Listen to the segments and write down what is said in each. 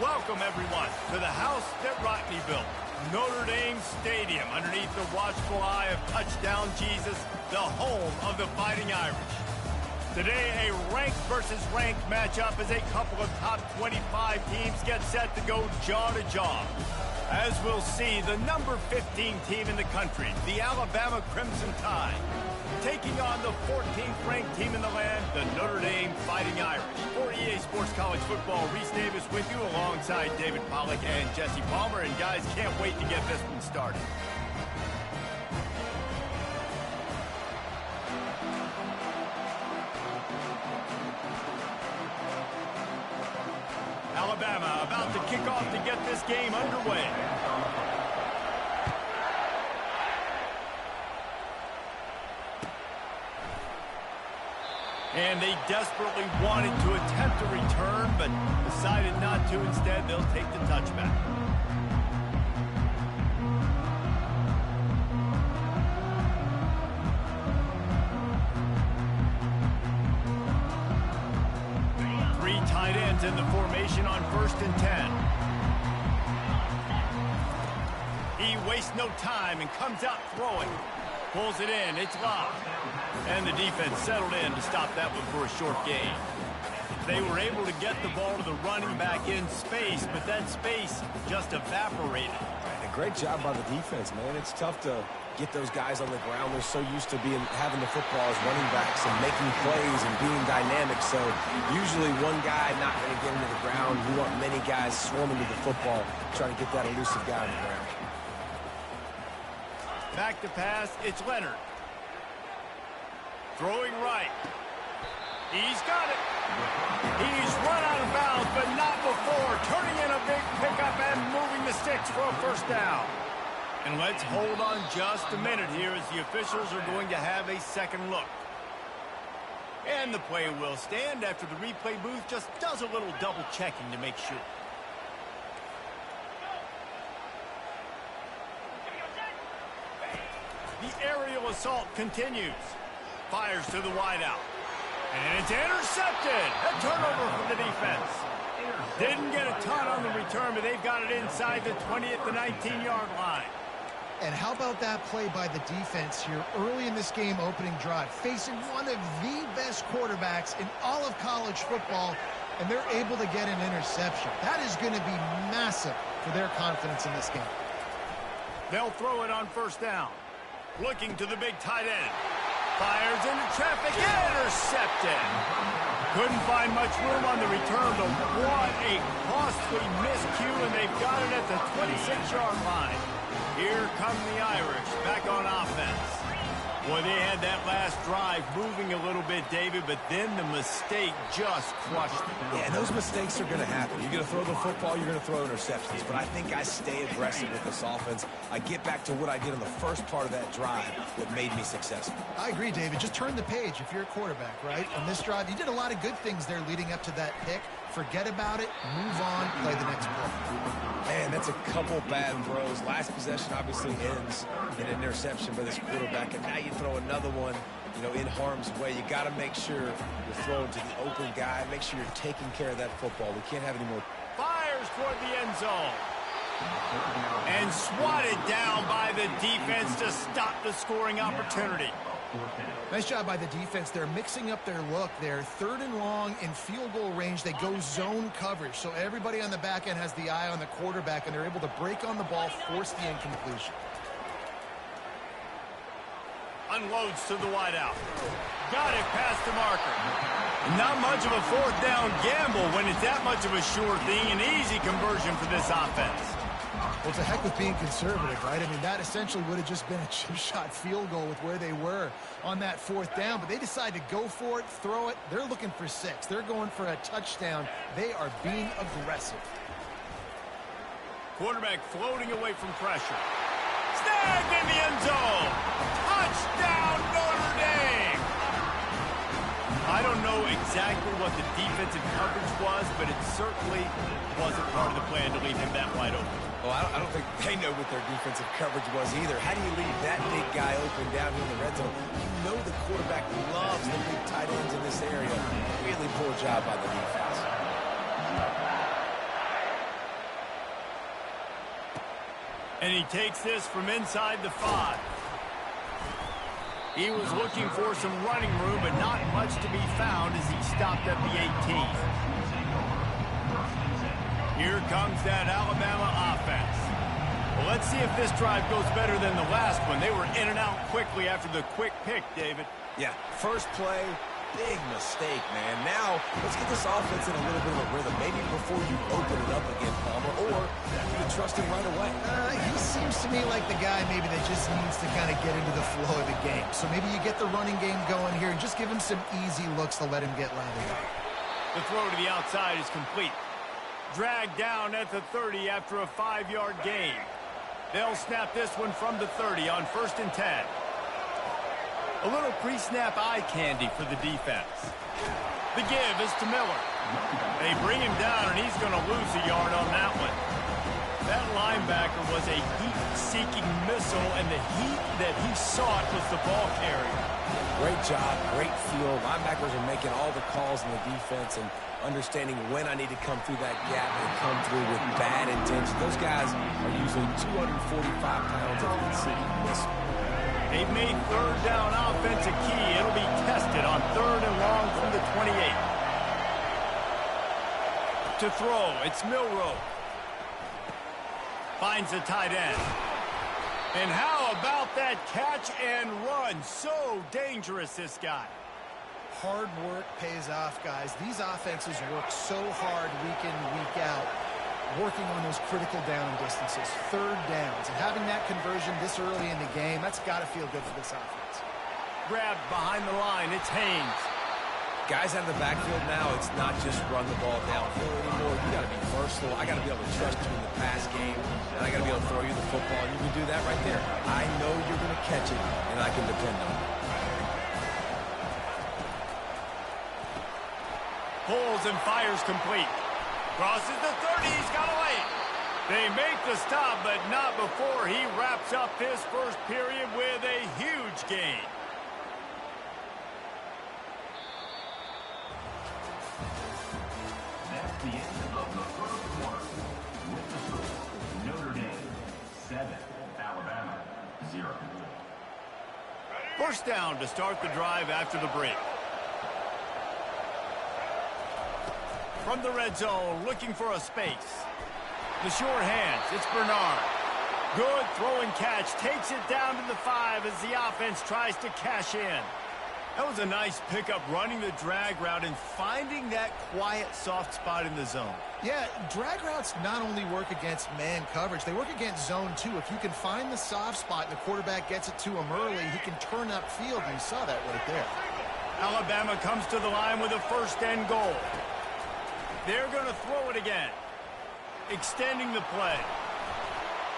Welcome, everyone, to the house that Rodney built, Notre Dame Stadium, underneath the watchful eye of Touchdown Jesus, the home of the Fighting Irish. Today, a ranked versus ranked matchup as a couple of top 25 teams get set to go jaw to jaw. As we'll see, the number 15 team in the country, the Alabama Crimson Tide, taking on the 14th ranked team in the land, the Notre Dame Fighting Irish. For EA Sports College Football, Reese Davis with you alongside David Pollack and Jesse Palmer. And guys, can't wait to get this one started. Alabama about to kick off to get this game underway. And they desperately wanted to attempt a return, but decided not to. Instead, they'll take the touchback. Three tight ends in the formation on 1st and 10. He wastes no time and comes out throwing. Pulls it in. It's locked. And the defense settled in to stop that one for a short gain. They were able to get the ball to the running back in space, but that space just evaporated. A great job by the defense, man. It's tough to get those guys on the ground. They're so used to having the football as running backs and making plays and being dynamic. So usually one guy not going to get into the ground. You want many guys swarming to the football, trying to get that elusive guy on the ground. Back to pass, it's Leonard. Throwing right. He's got it. He's run out of bounds, but not before. Turning in a big pickup and moving the sticks for a first down. And let's hold on just a minute here as the officials are going to have a second look. And the play will stand after the replay booth just does a little double checking to make sure. The aerial assault continues. Fires to the wideout. And it's intercepted. A turnover from the defense. Didn't get a ton on the return, but they've got it inside the 20 at the 19-yard line. And how about that play by the defense here early in this game opening drive, facing one of the best quarterbacks in all of college football, and they're able to get an interception. That is going to be massive for their confidence in this game. They'll throw it on first down. Looking to the big tight end. Fires into traffic. Intercepted. Couldn't find much room on the return, but what a costly miscue, and they've got it at the 26-yard line. Here come the Irish back on offense. Boy, they had that last drive moving a little bit, David, but then the mistake just crushed them. Yeah, and those mistakes are going to happen. You're going to throw the football, you're going to throw interceptions. But I think I stay aggressive with this offense. I get back to what I did on the first part of that drive that made me successful. I agree, David. Just turn the page if you're a quarterback, right? On this drive, you did a lot of good things there leading up to that pick. Forget about it, move on, play the next play. Man, that's a couple bad throws. Last possession obviously ends in an interception by this quarterback, and now you throw another one, in harm's way. You got to make sure you're throwing to the open guy. Make sure you're taking care of that football. We can't have any more. Fires toward the end zone. And swatted down by the defense to stop the scoring opportunity. Nice job by the defense. They're mixing up their look. They're 3rd and long in field goal range. They go zone coverage. So everybody on the back end has the eye on the quarterback, and they're able to break on the ball, force the incompletion. Unloads to the wideout. Got it past the marker. Not much of a 4th down gamble when it's that much of a sure thing. An easy conversion for this offense. Well, it's a heck with being conservative, right? I mean, that essentially would have just been a chip shot field goal with where they were on that 4th down. But they decided to go for it, throw it. They're looking for 6. They're going for a touchdown. They are being aggressive. Quarterback floating away from pressure. Snagged in the end zone. Touchdown, Notre Dame. I don't know exactly what the defensive coverage was, but it certainly wasn't part of the plan to leave him that wide open. Well, I don't think they know what their defensive coverage was either. How do you leave that big guy open down here in the red zone? You know the quarterback loves the big tight ends in this area. Really poor job by the defense. And he takes this from inside the 5. He was looking for some running room, but not much to be found as he stopped at the 18. Here comes that Alabama offense. Well, let's see if this drive goes better than the last one. They were in and out quickly after the quick pick, David. Yeah, first play, big mistake, man. Now, let's get this offense in a little bit of a rhythm. Maybe before you open it up again, Palmer, or you can trust him right away. He seems to me like the guy maybe that just needs to kind of get into the flow of the game. So maybe you get the running game going here and just give him some easy looks to let him get lathered up. The throw to the outside is complete. Dragged down at the 30 after a 5-yard gain. They'll snap this one from the 30 on 1st and 10. A little pre-snap eye candy for the defense. The give is to Miller. They bring him down, and he's going to lose a yard on that one. That linebacker was a heat-seeking missile, and the heat that he sought was the ball carrier. Great job, great feel. Linebackers are making all the calls in the defense and understanding when I need to come through that gap and come through with bad intention. Those guys are usually 245 pounds of heat-seeking missile. They've made 3rd down offense a key. It'll be tested on 3rd and long from the 28. To throw, it's Milroe. Finds the tight end. And how about that catch and run? So dangerous, this guy. Hard work pays off, guys. These offenses work so hard week in, week out, working on those critical down distances, 3rd downs. And having that conversion this early in the game, that's got to feel good for this offense. Grabbed behind the line, it's Haynes. Guys out of the backfield now, it's not just run the ball downfield anymore. You got to be versatile. I got to be able to trust you in the pass game, and I got to be able to throw you the football. And you can do that right there. I know you're going to catch it, and I can depend on it. Pulls and fires complete. Crosses the 30, he's got away. They make the stop, but not before he wraps up his first period with a huge gain. That's the end of the first quarter. With the score, Notre Dame 7, Alabama 0. First down to start the drive after the break. From the red zone, looking for a space. The short hands, it's Bernard. Good throw and catch, takes it down to the 5 as the offense tries to cash in. That was a nice pickup, running the drag route and finding that quiet, soft spot in the zone. Yeah, drag routes not only work against man coverage, they work against zone too. If you can find the soft spot and the quarterback gets it to him early, he can turn upfield, and you saw that right there. Alabama comes to the line with a 1st and goal. They're going to throw it again. Extending the play.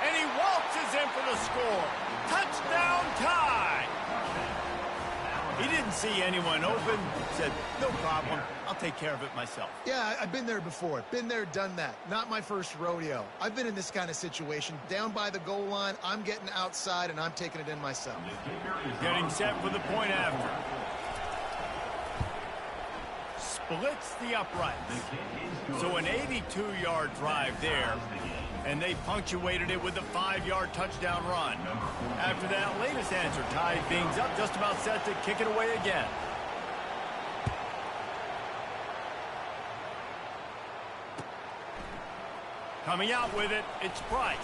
And he waltzes in for the score. Touchdown tie. He didn't see anyone open. Said, no problem. I'll take care of it myself. Yeah, I've been there before. Been there, done that. Not my first rodeo. I've been in this kind of situation. Down by the goal line, I'm getting outside, and I'm taking it in myself. Getting set for the point after. Splits the uprights. So an 82-yard drive there, and they punctuated it with a 5-yard touchdown run. After that latest answer tied things up, just about set to kick it away again. Coming out with it, it's Price.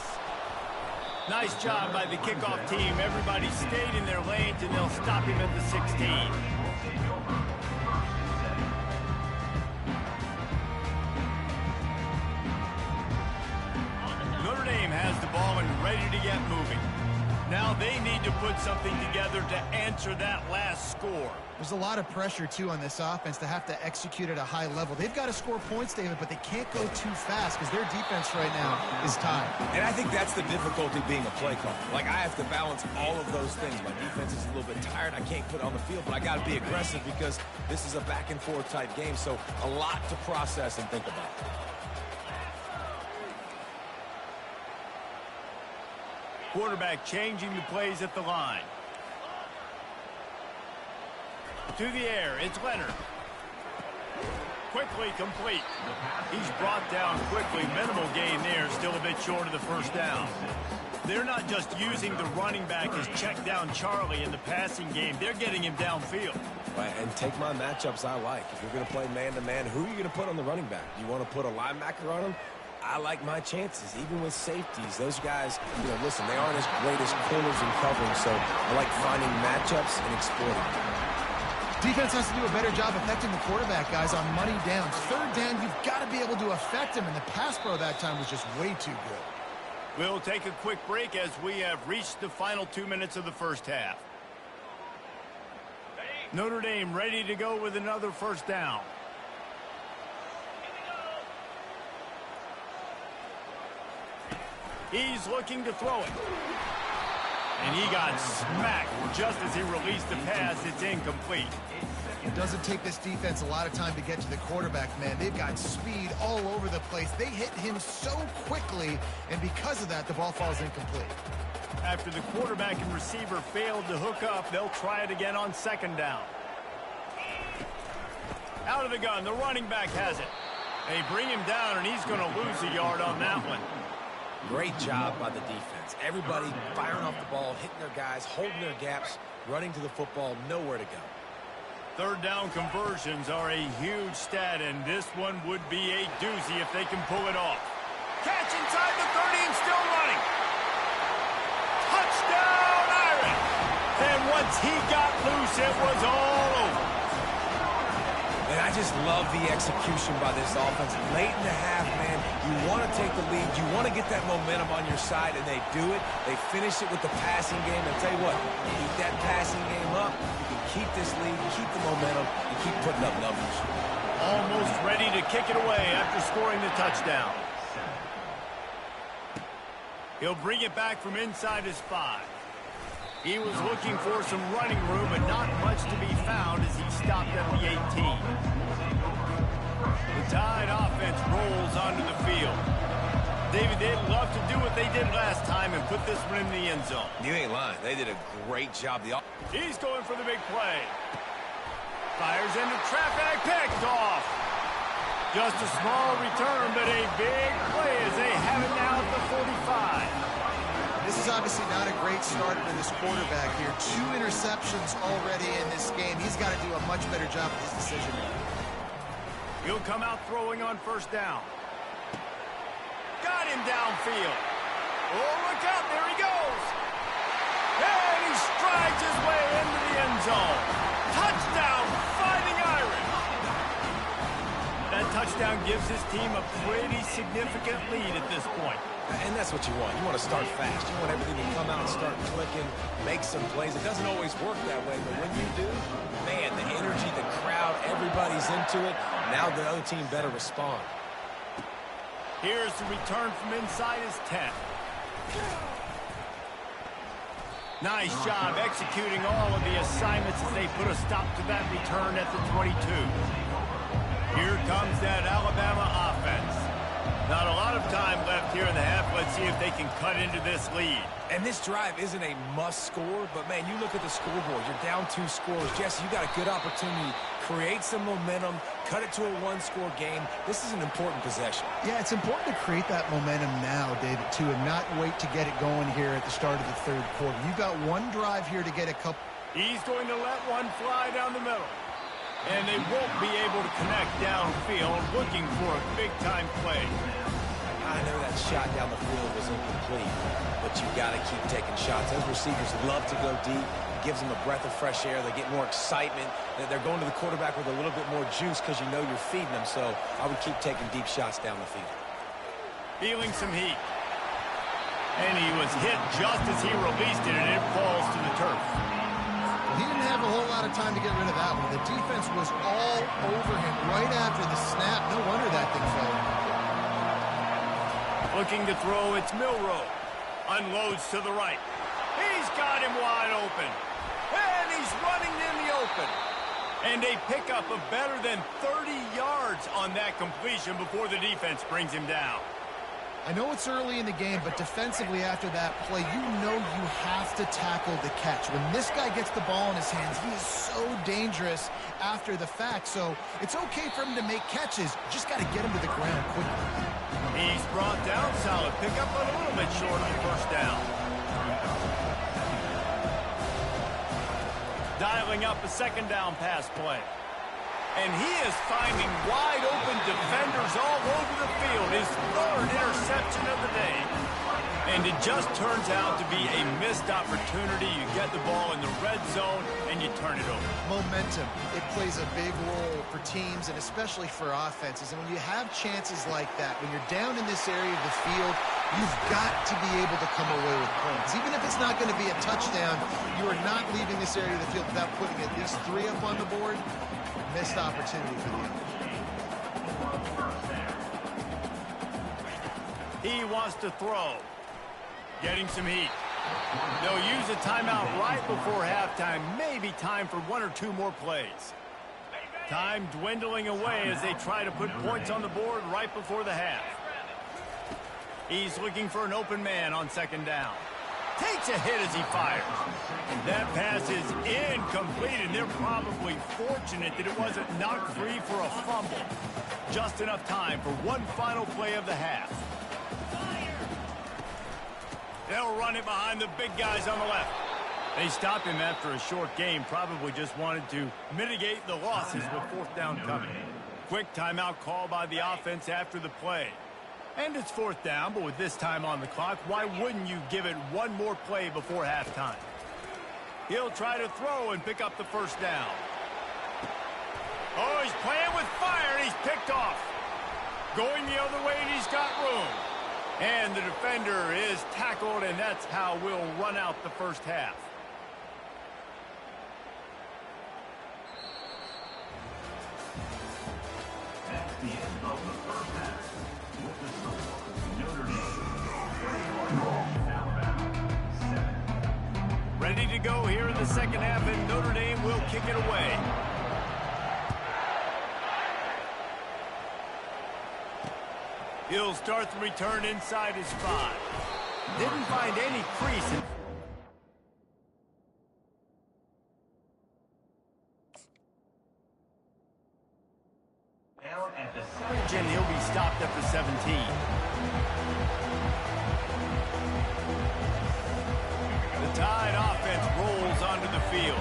Nice job by the kickoff team. Everybody stayed in their lanes, and they'll stop him at the 16. Notre Dame has the ball and ready to get moving. Now they need to put something together to answer that last score. There's a lot of pressure, too, on this offense to have to execute at a high level. They've got to score points, David, but they can't go too fast because their defense right now is tied. And I think that's the difficulty being a play caller. Like, I have to balance all of those things. My defense is a little bit tired. I can't put it on the field, but I got to be aggressive because this is a back-and-forth type game, so a lot to process and think about. Quarterback changing the plays at the line. To the air, it's Leonard. quickly complete. He's brought down quickly. Minimal gain there. Still a bit short of the first down. They're not just using the running back as check down Charlie in the passing game. They're getting him downfield. Right, and take my matchups I like. If you're going to play man-to-man, who are you going to put on the running back? Do you want to put a linebacker on him? I like my chances, even with safeties. Those guys, listen, they aren't as great as corners and covering, so I like finding matchups and exploiting. Defense has to do a better job affecting the quarterback, guys, on money downs. Third down, you've got to be able to affect him, and the pass pro that time was just way too good. We'll take a quick break as we have reached the final 2 minutes of the first half. Notre Dame ready to go with another first down. He's looking to throw it. And he got smacked just as he released the pass. It's incomplete. It doesn't take this defense a lot of time to get to the quarterback, man. They've got speed all over the place. They hit him so quickly, and because of that, the ball falls incomplete. After the quarterback and receiver failed to hook up, they'll try it again on second down. Out of the gun, the running back has it. They bring him down, and he's going to lose a yard on that one. Great job by the defense. Everybody firing off the ball, hitting their guys, holding their gaps, running to the football, nowhere to go. Third down conversions are a huge stat, and this one would be a doozy if they can pull it off. Catch inside the 30 and still running. Touchdown, Irish! And once he got loose, it was all over. And I just love the execution by this offense. Late in the half, man, you want to take the lead. You want to get that momentum on your side, and they do it. They finish it with the passing game. And tell you what, keep that passing game up. You can keep this lead, keep the momentum, and keep putting up numbers. Almost ready to kick it away after scoring the touchdown. He'll bring it back from inside his 5. He was looking for some running room, but not much to be found as he stopped at the 18. The Tide offense rolls onto the field. David, they'd love to do what they did last time and put this one in the end zone. You ain't lying. They did a great job. He's going for the big play. Fires into traffic, picked off. Just a small return, but a big play as they have it now at the 45. This is obviously not a great start for this quarterback here. 2 interceptions already in this game. He's got to do a much better job with his decision. He'll come out throwing on first down. Got him downfield. Oh, look out. There he goes. And he strides his way into the end zone. Touchdown, Fighting Irish. That touchdown gives his team a pretty significant lead at this point. And that's what you want. You want to start fast. You want everything to come out and start clicking, make some plays. It doesn't always work that way, but when you do, man, the energy, the crowd, everybody's into it. Now the other team better respond. Here's the return from inside his 10. Nice job executing all of the assignments as they put a stop to that return at the 22. Here comes that Alabama offense. Not a lot of time left here in the half. Let's see if they can cut into this lead. And this drive isn't a must score, but, man, you look at the scoreboard. You're down 2 scores. Jesse, you got a good opportunity. Create some momentum. Cut it to a 1-score game. This is an important possession. Yeah, it's important to create that momentum now, David, too, and not wait to get it going here at the start of the third quarter. You've got 1 drive here to get a couple. He's going to let one fly down the middle. And they won't be able to connect downfield, looking for a big-time play. I know that shot down the field was incomplete, but you got to keep taking shots. Those receivers love to go deep. It gives them a breath of fresh air. They get more excitement. They're going to the quarterback with a little bit more juice because you know you're feeding them. So I would keep taking deep shots down the field. Feeling some heat. And he was hit just as he released it, and it falls to the turf. He didn't have a whole lot of time to get rid of that one. The defense was all over him right after the snap. No wonder that thing fell. Looking to throw, it's Milroe. Unloads to the right. He's got him wide open. And he's running in the open. And they pick up a better than 30 yards on that completion before the defense brings him down. I know it's early in the game, but defensively after that play, you know you have to tackle the catch. When this guy gets the ball in his hands, he is so dangerous after the fact. So it's okay for him to make catches. Just got to get him to the ground quickly. He's brought down solid. Pick up a little bit short of the first down. Dialing up a second down pass play. And he is finding wide-open defenders all over the field. His third interception of the day. And it just turns out to be a missed opportunity. You get the ball in the red zone, and you turn it over. Momentum. It plays a big role for teams and especially for offenses. And when you have chances like that, when you're down in this area of the field, you've got to be able to come away with points. Even if it's not going to be a touchdown, you are not leaving this area of the field without putting at least 3 up on the board. Missed opportunity for the others. He wants to throw. Getting some heat. They'll use a timeout right before halftime. Maybe time for 1 or 2 more plays. Time dwindling away as they try to put points on the board right before the half. He's looking for an open man on second down. Takes a hit as he fires. That pass is incomplete, and they're probably fortunate that it wasn't knocked free for a fumble. Just enough time for one final play of the half. They'll run it behind the big guys on the left. They stopped him after a short game, probably just wanted to mitigate the losses with fourth down coming. Quick timeout call by the offense after the play. And it's fourth down, but with this time on the clock, why wouldn't you give it one more play before halftime? He'll try to throw and pick up the first down. Oh, he's playing with fire, and he's picked off. Going the other way, and he's got room. And the defender is tackled, and that's how we'll run out the first half. That's the end of the first half. With the score, Notre Dame, Alabama, 7. Ready to go here in the second half, and Notre Dame will kick it away. He'll start the return inside his 5. Didn't find any crease in Now at the and he'll be stopped at the 17. The Tide offense rolls onto the field.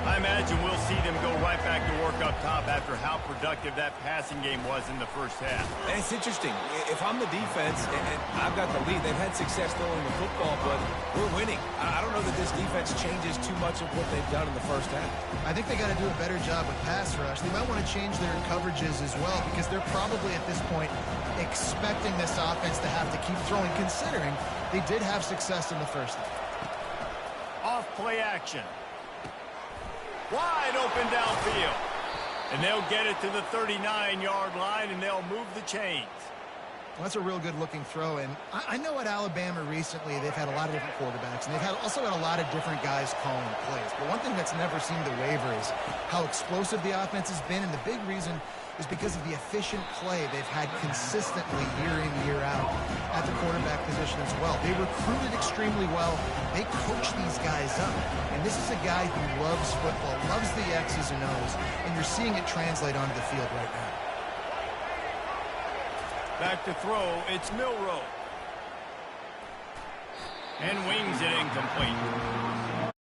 I imagine we'll see them go right back to work up top after how productive that passing game was in the first half. And it's interesting. If I'm the defense and I've got the lead, they've had success throwing the football, but we're winning. I don't know that this defense changes too much of what they've done in the first half. I think they got to do a better job with pass rush. They might want to change their coverages as well because they're probably at this point expecting this offense to have to keep throwing, considering they did have success in the first half. Off play action. Wide open downfield. And they'll get it to the 39-yard line, and they'll move the chains. Well, that's a real good-looking throw. And I know at Alabama recently they've had a lot of different quarterbacks, and they've also had a lot of different guys calling plays. But one thing that's never seemed to waver is how explosive the offense has been, and the big reason is because of the efficient play they've had consistently year in, year out at the quarterback position as well. They recruited extremely well. They coach these guys up. And this is a guy who loves football, loves the X's and O's, and you're seeing it translate onto the field right now. Back to throw, it's Milroe. And wings it incomplete.